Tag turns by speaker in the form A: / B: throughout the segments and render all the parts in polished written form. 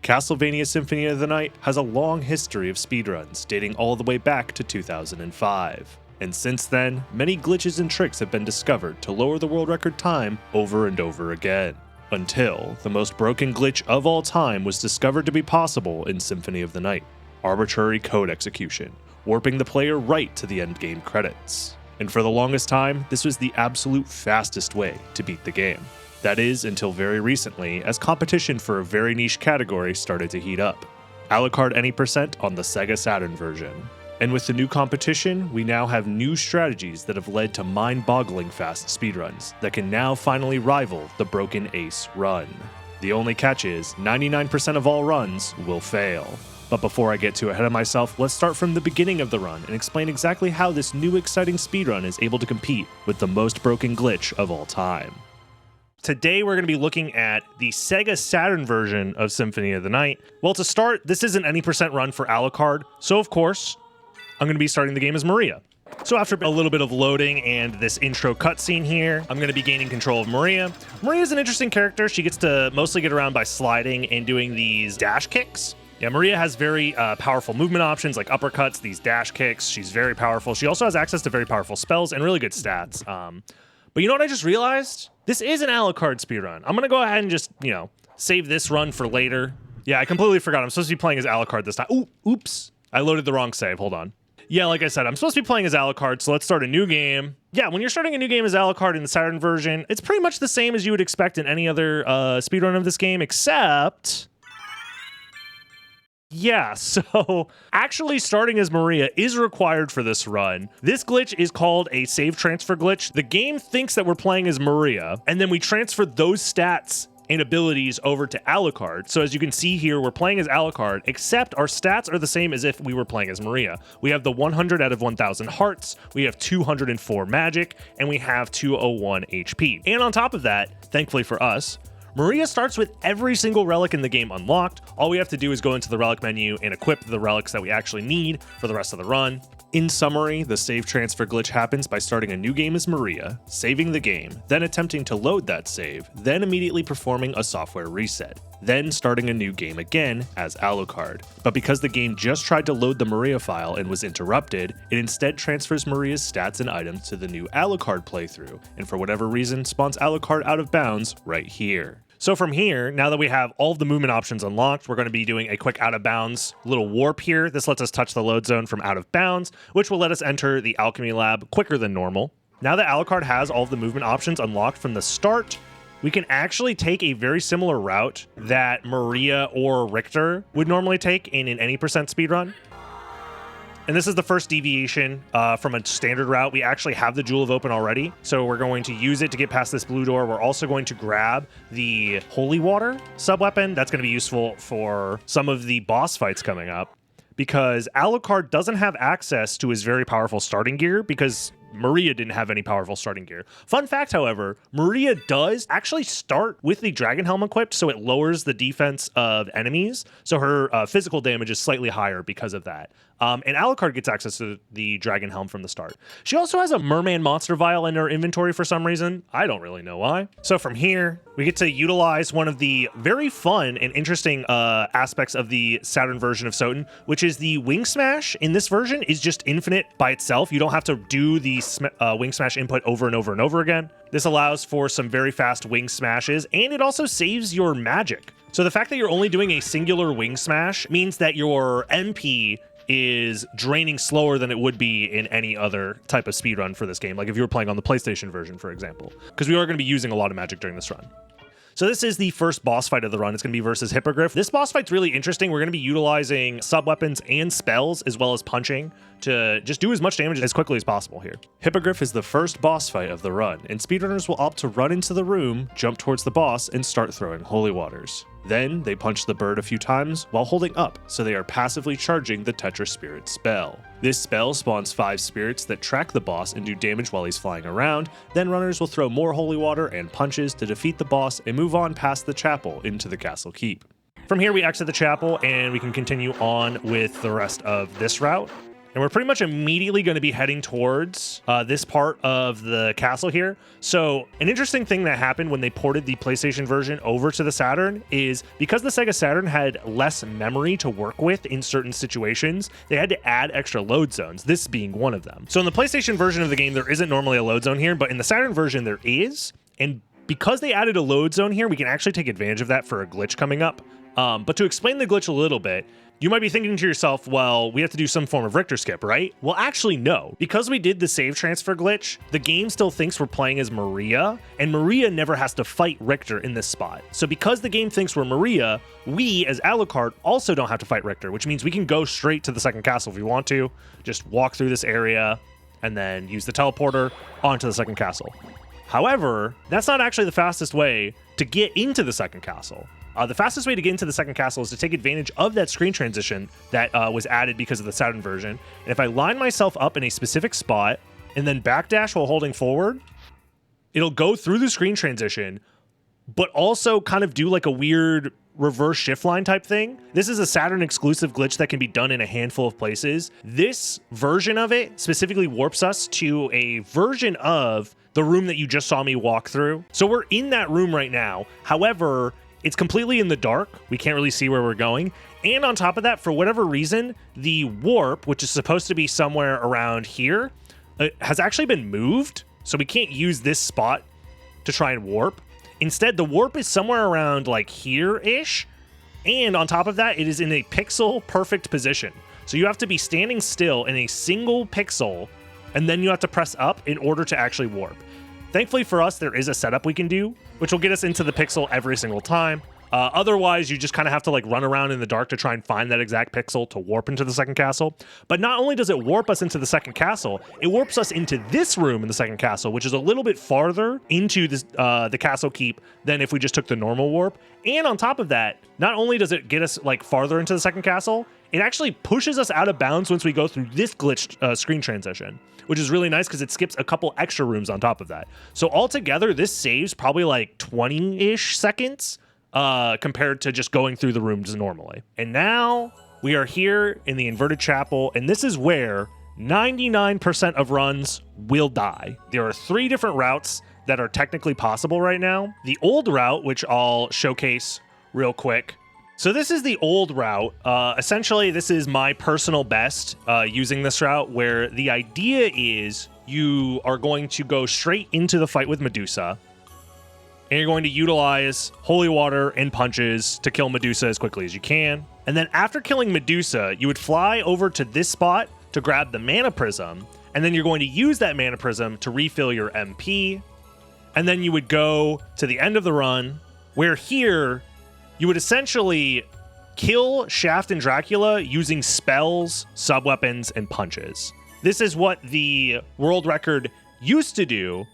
A: Castlevania Symphony of the Night has a long history of speedruns, dating all the way back to 2005. And since then, many glitches and tricks have been discovered to lower the world record time over and over again. Until the most broken glitch of all time was discovered to be possible in Symphony of the Night: arbitrary code execution, warping the player right to the endgame credits. And for the longest time, this was the absolute fastest way to beat the game. That is, until very recently, as competition for a very niche category started to heat up: Alucard Any Percent on the Sega Saturn version. And with the new competition, we now have new strategies that have led to mind-boggling fast speedruns that can now finally rival the Broken Ace run. The only catch is, 99% of all runs will fail. But before I get too ahead of myself, let's start from the beginning of the run and explain exactly how this new exciting speedrun is able to compete with the most broken glitch of all time. Today, we're going to be looking at the Sega Saturn version of Symphony of the Night. Well, to start, this is an any percent run for Alucard, so of course, I'm going to be starting the game as Maria. So after a little bit of loading and this intro cutscene here, I'm going to be gaining control of Maria. Maria's an interesting character. She gets to mostly get around by sliding and doing these dash kicks. Yeah, Maria has very powerful movement options like uppercuts, these dash kicks. She's very powerful. She also has access to very powerful spells and really good stats. But you know what I just realized? This is an Alucard speedrun. I'm going to go ahead and just, save this run for later. Yeah, I completely forgot. I'm supposed to be playing as Alucard this time. Oops. I loaded the wrong save. Hold on. Yeah, like I said, I'm supposed to be playing as Alucard, so let's start a new game. Yeah, when you're starting a new game as Alucard in the Saturn version, it's pretty much the same as you would expect in any other speedrun of this game, except... Yeah, so actually starting as Maria is required for this run. This glitch is called a save transfer glitch. The game thinks that we're playing as Maria, and then we transfer those stats and abilities over to Alucard. So as you can see here, we're playing as Alucard, except our stats are the same as if we were playing as Maria. We have the 100 out of 1000 hearts, we have 204 magic, and we have 201 HP. And on top of that, thankfully for us, Maria starts with every single relic in the game unlocked. All we have to do is go into the relic menu and equip the relics that we actually need for the rest of the run. In summary, the save transfer glitch happens by starting a new game as Maria, saving the game, then attempting to load that save, then immediately performing a software reset, then starting a new game again as Alucard. But because the game just tried to load the Maria file and was interrupted, it instead transfers Maria's stats and items to the new Alucard playthrough, and for whatever reason spawns Alucard out of bounds right here. So from here, now that we have all of the movement options unlocked, we're going to be doing a quick out of bounds little warp here. This lets us touch the load zone from out of bounds, which will let us enter the alchemy lab quicker than normal. Now that Alucard has all of the movement options unlocked from the start, we can actually take a very similar route that Maria or Richter would normally take in an any percent speedrun. And this is the first deviation from a standard route. We actually have the Jewel of Open already, so we're going to use it to get past this blue door. We're also going to grab the Holy Water sub-weapon. That's going to be useful for some of the boss fights coming up, because Alucard doesn't have access to his very powerful starting gear because Maria didn't have any powerful starting gear. Fun fact, however, Maria does actually start with the Dragon Helm equipped, so it lowers the defense of enemies, so her physical damage is slightly higher because of that. And Alucard gets access to the Dragon Helm from the start. She also has a Merman Monster Vial in her inventory for some reason. I don't really know why. So from here, we get to utilize one of the very fun and interesting aspects of the Saturn version of Soten, which is the Wing Smash. In this version is just infinite by itself. You don't have to do the Wing Smash input over and over and over again. This allows for some very fast Wing Smashes, and it also saves your magic. So the fact that you're only doing a singular Wing Smash means that your MP is draining slower than it would be in any other type of speedrun for this game, like if you were playing on the PlayStation version, for example, because we are going to be using a lot of magic during this run. So this is the first boss fight of the run. It's going to be versus Hippogriff. This boss fight's really interesting. We're going to be utilizing sub-weapons and spells, as well as punching, to just do as much damage as quickly as possible here. Hippogriff is the first boss fight of the run, and speedrunners will opt to run into the room, jump towards the boss, and start throwing holy waters. Then, they punch the bird a few times while holding up, so they are passively charging the Tetra Spirit spell. This spell spawns 5 spirits that track the boss and do damage while he's flying around. Then runners will throw more holy water and punches to defeat the boss and move on past the chapel into the castle keep. From here, we exit the chapel and we can continue on with the rest of this route. And we're pretty much immediately going to be heading towards this part of the castle here. So an interesting thing that happened when they ported the PlayStation version over to the Saturn is because the Sega Saturn had less memory to work with in certain situations, they had to add extra load zones, this being one of them. So in the PlayStation version of the game, there isn't normally a load zone here, but in the Saturn version, there is. And because they added a load zone here, we can actually take advantage of that for a glitch coming up. But to explain the glitch a little bit, you might be thinking to yourself, well, we have to do some form of Richter skip, right? Well, actually, no. Because we did the save transfer glitch, the game still thinks we're playing as Maria, and Maria never has to fight Richter in this spot. So because the game thinks we're Maria, we, as Alucard, also don't have to fight Richter, which means we can go straight to the second castle if we want to, just walk through this area, and then use the teleporter onto the second castle. However, that's not actually the fastest way to get into the second castle. The fastest way to get into the second castle is to take advantage of that screen transition that was added because of the Saturn version. And if I line myself up in a specific spot and then backdash while holding forward, it'll go through the screen transition, but also kind of do like a weird reverse shift line type thing. This is a Saturn exclusive glitch that can be done in a handful of places. This version of it specifically warps us to a version of the room that you just saw me walk through. So we're in that room right now. However, it's completely in the dark. We can't really see where we're going. And on top of that, for whatever reason, the warp, which is supposed to be somewhere around here, has actually been moved. So we can't use this spot to try and warp. Instead, the warp is somewhere around like here-ish. And on top of that, it is in a pixel perfect position. So you have to be standing still in a single pixel, and then you have to press up in order to actually warp. Thankfully for us, there is a setup we can do, which will get us into the pixel every single time. Otherwise, you just kind of have to like run around in the dark to try and find that exact pixel to warp into the second castle. But not only does it warp us into the second castle, it warps us into this room in the second castle, which is a little bit farther into this, the castle keep than if we just took the normal warp. And on top of that, not only does it get us like farther into the second castle, it actually pushes us out of bounds once we go through this glitched screen transition, which is really nice because it skips a couple extra rooms on top of that. So altogether, this saves probably like 20-ish seconds compared to just going through the rooms normally. And now we are here in the inverted chapel, and this is where 99% of runs will die. There are 3 different routes that are technically possible right now. The old route, which I'll showcase real quick. So this is the old route. Essentially, this is my personal best using this route, where the idea is you are going to go straight into the fight with Medusa, and you're going to utilize holy water and punches to kill Medusa as quickly as you can. And then after killing Medusa, you would fly over to this spot to grab the mana prism, and then you're going to use that mana prism to refill your MP. And then you would go to the end of the run, where here you would essentially kill Shaft and Dracula using spells, subweapons, and punches. This is what the world record used to do.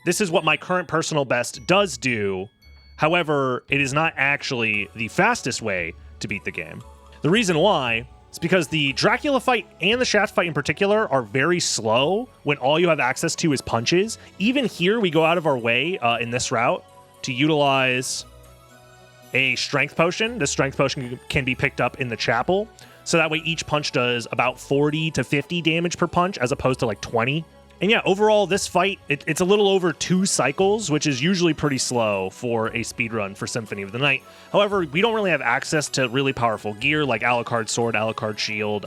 A: This is what my current personal best does do. However, it is not actually the fastest way to beat the game. The reason why is because the Dracula fight and the Shaft fight in particular are very slow when all you have access to is punches. Even here, we go out of our way in this route to utilize a strength potion. This strength potion can be picked up in the chapel. So that way each punch does about 40 to 50 damage per punch as opposed to like 20. And yeah, overall, this fight, it's a little over 2 cycles, which is usually pretty slow for a speedrun for Symphony of the Night. However, we don't really have access to really powerful gear like Alucard Sword, Alucard Shield,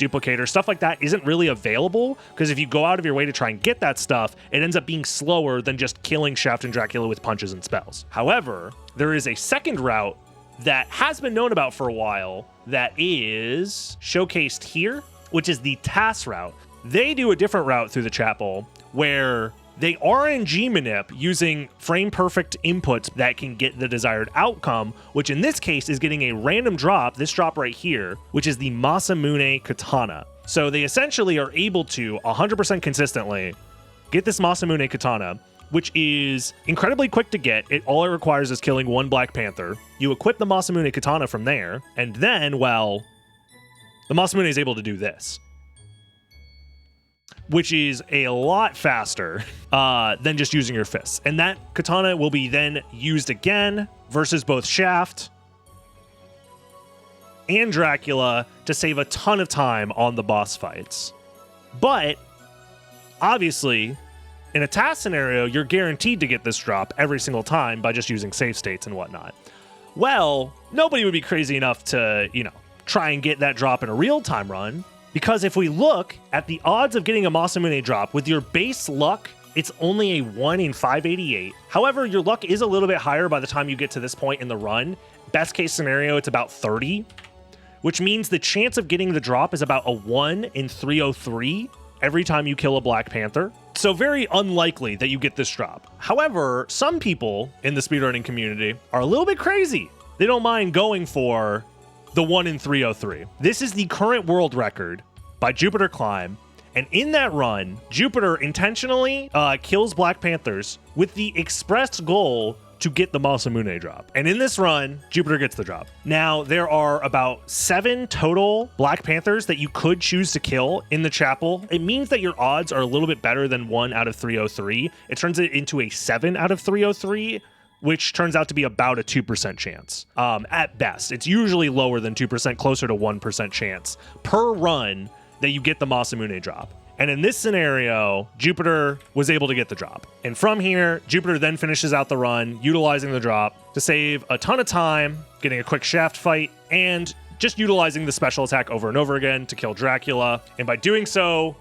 A: Duplicator. Stuff like that isn't really available, because if you go out of your way to try and get that stuff, it ends up being slower than just killing Shaft and Dracula with punches and spells. However, there is a second route that has been known about for a while that is showcased here, which is the TAS route. They do a different route through the chapel where they RNG manip using frame perfect inputs that can get the desired outcome, which in this case is getting a random drop, this drop right here, which is the Masamune Katana. So they essentially are able to 100% consistently get this Masamune Katana, which is incredibly quick to get. All it requires is killing 1 Black Panther. You equip the Masamune Katana from there, and then, well, the Masamune is able to do this, which is a lot faster than just using your fists. And that katana will be then used again versus both Shaft and Dracula to save a ton of time on the boss fights. But obviously, in a task scenario, you're guaranteed to get this drop every single time by just using save states and whatnot. Well, nobody would be crazy enough to, try and get that drop in a real-time run, because if we look at the odds of getting a Masamune drop with your base luck, it's only a 1 in 588. However, your luck is a little bit higher by the time you get to this point in the run. Best case scenario, it's about 30, which means the chance of getting the drop is about a 1 in 303 every time you kill a Black Panther. So very unlikely that you get this drop. However, some people in the speedrunning community are a little bit crazy. They don't mind going for the 1 in 303. This is the current world record by Jupiter Climb. And in that run, Jupiter intentionally kills Black Panthers with the express goal to get the Masamune drop. And in this run, Jupiter gets the drop. Now, there are about 7 total Black Panthers that you could choose to kill in the chapel. It means that your odds are a little bit better than 1 out of 303. It turns it into a 7 out of 303, which turns out to be about a 2% chance. At best, it's usually lower than 2%, closer to 1% chance per run that you get the Masamune drop. And in this scenario, Jupiter was able to get the drop. And from here, Jupiter then finishes out the run, utilizing the drop to save a ton of time, getting a quick shaft fight, and just utilizing the special attack over and over again to kill Dracula. And by doing so,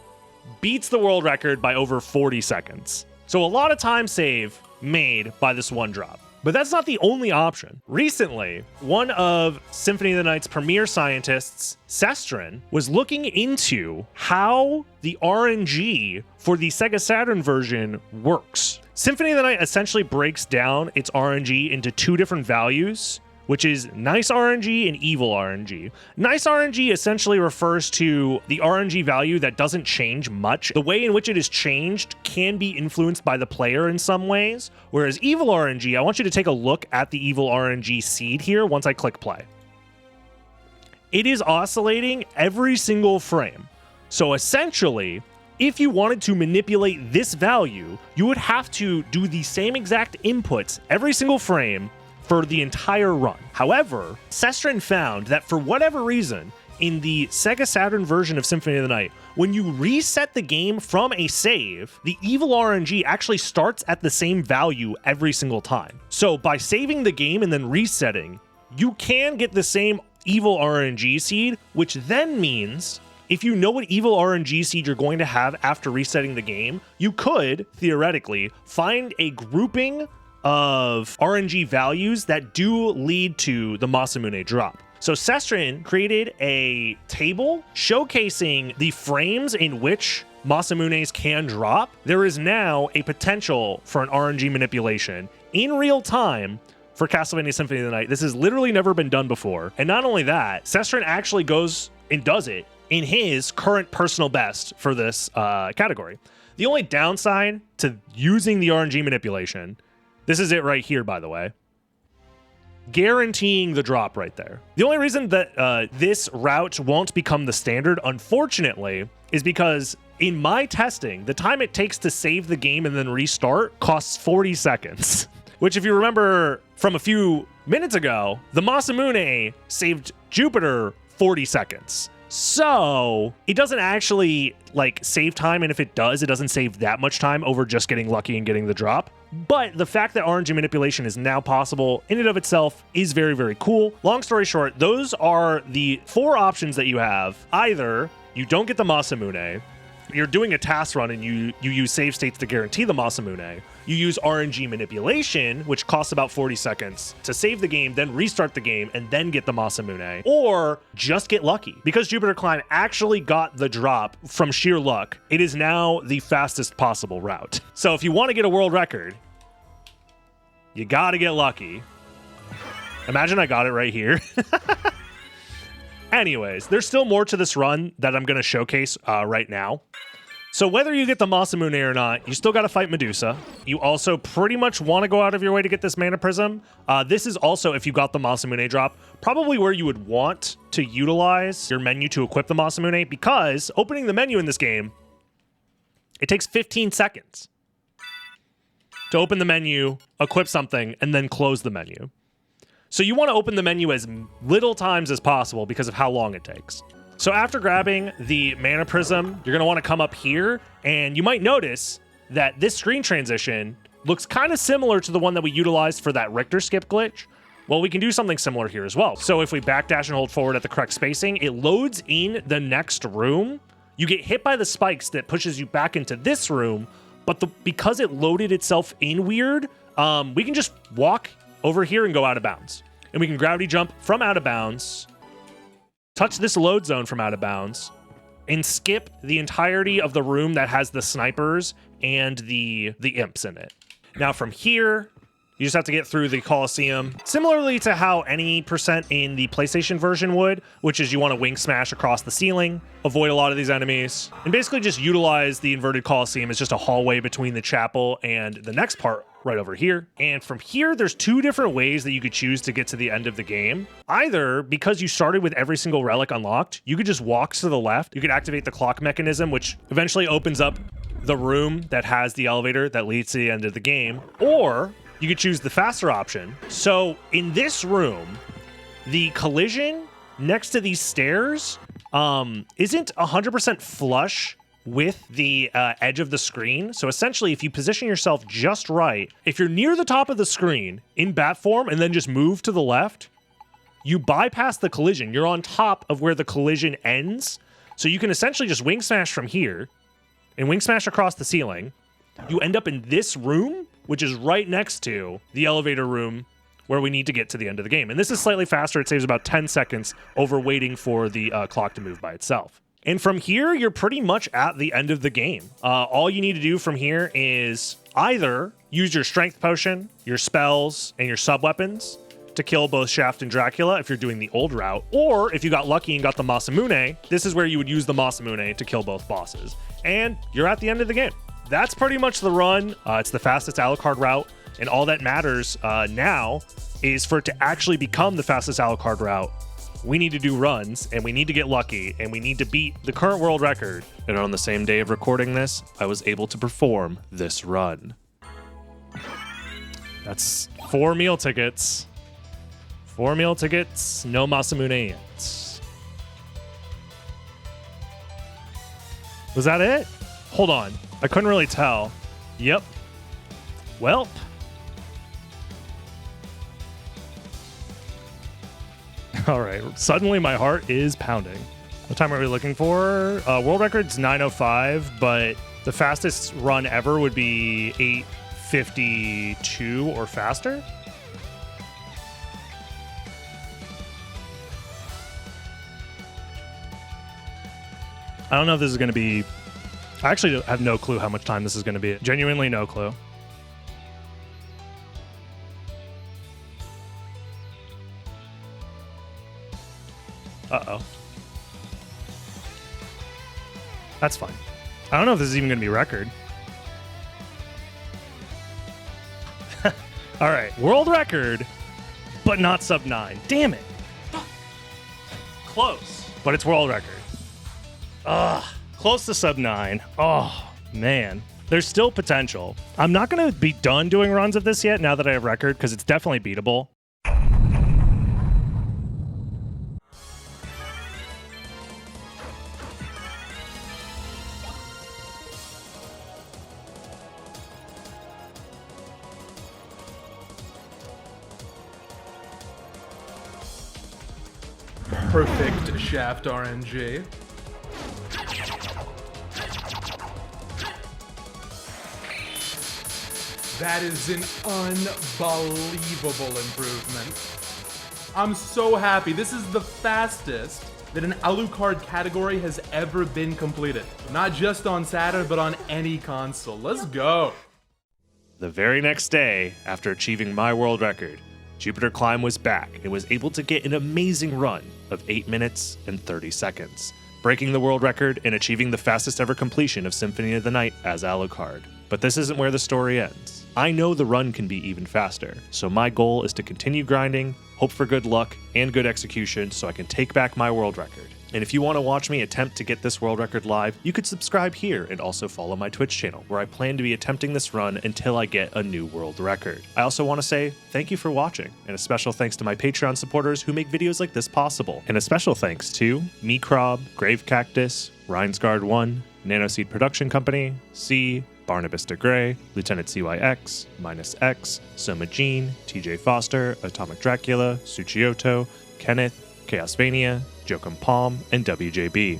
A: beats the world record by over 40 seconds. So a lot of time save made by this one drop. But that's not the only option. Recently, one of Symphony of the Night's premier scientists, Sestrin, was looking into how the RNG for the Sega Saturn version works. Symphony of the Night essentially breaks down its RNG into 2 different values, which is nice RNG and evil RNG. Nice RNG essentially refers to the RNG value that doesn't change much. The way in which it is changed can be influenced by the player in some ways, whereas evil RNG, I want you to take a look at the evil RNG seed here once I click play. It is oscillating every single frame. So essentially, if you wanted to manipulate this value, you would have to do the same exact inputs every single frame for the entire run. However, Sestrin found that for whatever reason, in the Sega Saturn version of Symphony of the Night, when you reset the game from a save, the evil RNG actually starts at the same value every single time. So by saving the game and then resetting, you can get the same evil RNG seed, which then means if you know what evil RNG seed you're going to have after resetting the game, you could, theoretically, find a grouping of RNG values that do lead to the Masamune drop. So Sestrin created a table showcasing the frames in which Masamunes can drop. There is now a potential for an RNG manipulation in real time for Castlevania Symphony of the Night. This has literally never been done before. And not only that, Sestrin actually goes and does it in his current personal best for this category. The only downside to using the RNG manipulation, this is it right here, by the way, guaranteeing the drop right there. The only reason that this route won't become the standard, unfortunately, is because in my testing, the time it takes to save the game and then restart costs 40 seconds. Which, if you remember from a few minutes ago, the Masamune saved Jupiter 40 seconds. So it doesn't actually save time, and if it does, it doesn't save that much time over just getting lucky and getting the drop. But the fact that RNG manipulation is now possible in and of itself is very, very cool. Long story short, those are the 4 options that you have. Either you don't get the Masamune, you're doing a task run and you use save states to guarantee the Masamune. You use RNG manipulation, which costs about 40 seconds to save the game, then restart the game, and then get the Masamune. Or just get lucky. Because Jupiter Climb actually got the drop from sheer luck, it is now the fastest possible route. So if you want to get a world record, you gotta get lucky. Imagine I got it right here. Anyways, there's still more to this run that I'm going to showcase right now. So whether you get the Masamune or not, you still got to fight Medusa. You also pretty much want to go out of your way to get this Mana Prism. This is also, if you got the Masamune drop, probably where you would want to utilize your menu to equip the Masamune, because opening the menu in this game, it takes 15 seconds to open the menu, equip something, and then close the menu. So you want to open the menu as little times as possible because of how long it takes. So after grabbing the mana prism, you're going to want to come up here, and you might notice that this screen transition looks kind of similar to the one that we utilized for that Richter skip glitch. Well, we can do something similar here as well. So if we backdash and hold forward at the correct spacing, it loads in the next room. You get hit by the spikes that pushes you back into this room, but because it loaded itself in weird, we can just walk over here and go out of bounds. And we can gravity jump from out of bounds, touch this load zone from out of bounds, and skip the entirety of the room that has the snipers and the imps in it. Now from here, you just have to get through the Coliseum, similarly to how any percent in the PlayStation version would, which is you want to wing smash across the ceiling, avoid a lot of these enemies, and basically just utilize the inverted Coliseum as just a hallway between the chapel and the next part right over here. And from here, there's two different ways that you could choose to get to the end of the game. Either because you started with every single relic unlocked, you could just walk to the left. You could activate the clock mechanism, which eventually opens up the room that has the elevator that leads to the end of the game. Or you could choose the faster option. So in this room, the collision next to these stairs isn't 100% flush with the edge of the screen. So essentially, if you position yourself just right, if you're near the top of the screen in bat form and then just move to the left, you bypass the collision. You're on top of where the collision ends. So you can essentially just wing smash from here and wing smash across the ceiling. You end up in this room, which is right next to the elevator room where we need to get to the end of the game. And this is slightly faster. It saves about 10 seconds over waiting for the clock to move by itself. And from here, you're pretty much at the end of the game. All you need to do from here is either use your strength potion, your spells, and your sub-weapons to kill both Shaft and Dracula if you're doing the old route, or if you got lucky and got the Masamune, this is where you would use the Masamune to kill both bosses. And you're at the end of the game. That's pretty much the run. It's the fastest Alucard route, and all that matters now is for it to actually become the fastest Alucard route. We need to do runs, and we need to get lucky, and we need to beat the current world record. And on the same day of recording this, I was able to perform this run. That's 4 meal tickets. 4 meal tickets, no Masamune yet. Was that it? Hold on. I couldn't really tell. Yep. Welp. All right. Suddenly my heart is pounding. What time are we looking for? World record's 9:05, but the fastest run ever would be 8:52 or faster. I don't know if this is going to be... I actually have no clue how much time this is going to be. Genuinely no clue. Uh-oh. That's fine. I don't know if this is even going to be record. All right. World record, but not sub 9. Damn it. Close. But it's world record. Ugh. Close to sub 9. Oh, man. There's still potential. I'm not going to be done doing runs of this yet now that I have record, because it's definitely beatable.
B: Perfect Shaft RNG. That is an unbelievable improvement. I'm so happy. This is the fastest that an Alucard category has ever been completed. Not just on Saturn, but on any console. Let's go.
A: The very next day, after achieving my world record, Jupiter Climb was back and was able to get an amazing run of 8 minutes and 30 seconds, breaking the world record and achieving the fastest ever completion of Symphony of the Night as Alucard. But this isn't where the story ends. I know the run can be even faster, so my goal is to continue grinding, hope for good luck and good execution so I can take back my world record. And if you want to watch me attempt to get this world record live, you could subscribe here and also follow my Twitch channel, where I plan to be attempting this run until I get a new world record. I also want to say thank you for watching, and a special thanks to my Patreon supporters who make videos like this possible. And a special thanks to Microb, Grave Cactus, Rinesguard1, Nanoseed Production Company, C, Barnabas DeGray, Lieutenant CYX, Minus X, Soma Jean, TJ Foster, Atomic Dracula, Suchioto, Kenneth, Chaosvania, Jokum Palm, and WJB.